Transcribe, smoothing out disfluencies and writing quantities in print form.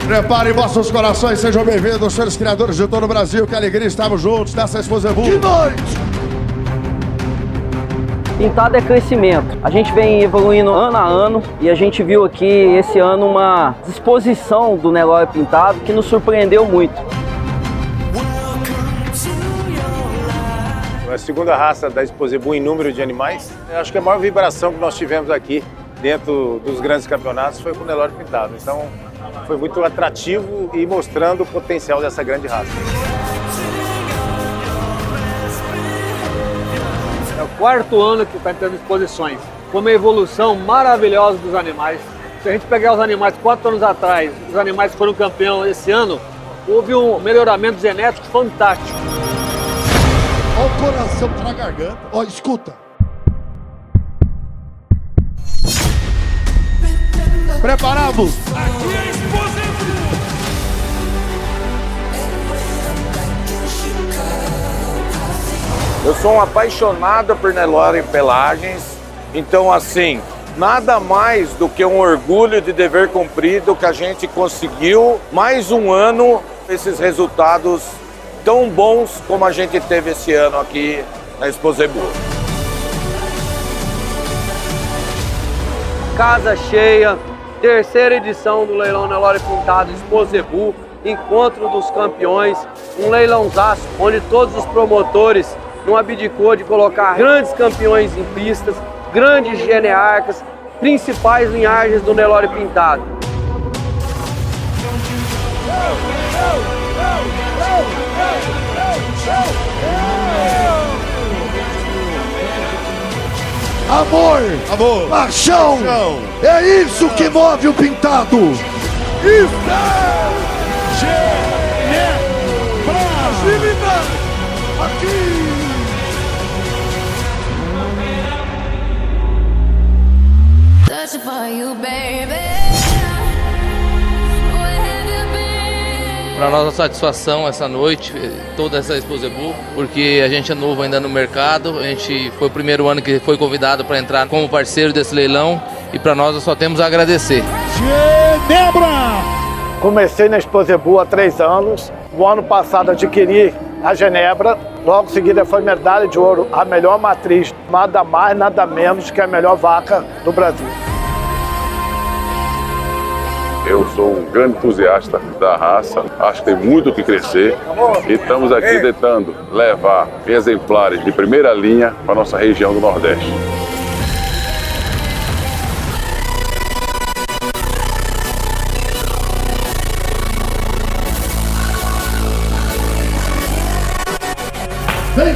Preparem vossos corações, sejam bem-vindos, senhores criadores de todo o Brasil. Que alegria estarmos juntos nessa Exposebu. Que noite! Pintado é crescimento. A gente vem evoluindo ano a ano e a gente viu aqui esse ano uma disposição do Nelore Pintado que nos surpreendeu muito. A segunda raça da Exposebu em número de animais. Eu acho que a maior vibração que nós tivemos aqui dentro dos grandes campeonatos foi com o Nelore Pintado. Então foi muito atrativo e mostrando o potencial dessa grande raça. É o quarto ano que está tendo exposições. Foi uma evolução maravilhosa dos animais. Se a gente pegar os animais 4 anos atrás, os animais que foram campeão esse ano, houve um melhoramento genético fantástico. Olha o coração na garganta. Ó, escuta. Preparados? Aqui é Exposebu. Eu sou um apaixonado por Nelore Pelagens, então assim, nada mais do que um orgulho de dever cumprido que a gente conseguiu mais um ano esses resultados tão bons como a gente teve esse ano aqui na Exposebu. Casa cheia, terceira edição do leilão Nelore Pintado Exposebu, encontro dos campeões, um leilãozaço onde todos os promotores não abdicou de colocar grandes campeões em pistas, grandes genearcas, principais linhagens do Nelore Pintado. Amor, amor, paixão, é isso que move o Pintado. Isso é brasilidade. Aqui. Searching for you, baby. Para nossa satisfação essa noite, toda essa Exposebu, porque a gente é novo ainda no mercado, a gente foi o primeiro ano que foi convidado para entrar como parceiro desse leilão e para nós só temos a agradecer. Genebra! Comecei na Exposebu há 3 anos, o ano passado adquiri a Genebra, logo em seguida foi medalha de ouro, a melhor matriz, nada mais, nada menos que a melhor vaca do Brasil. Eu sou um grande entusiasta da raça, acho que tem muito o que crescer e estamos aqui tentando levar exemplares de primeira linha para a nossa região do Nordeste. Vem,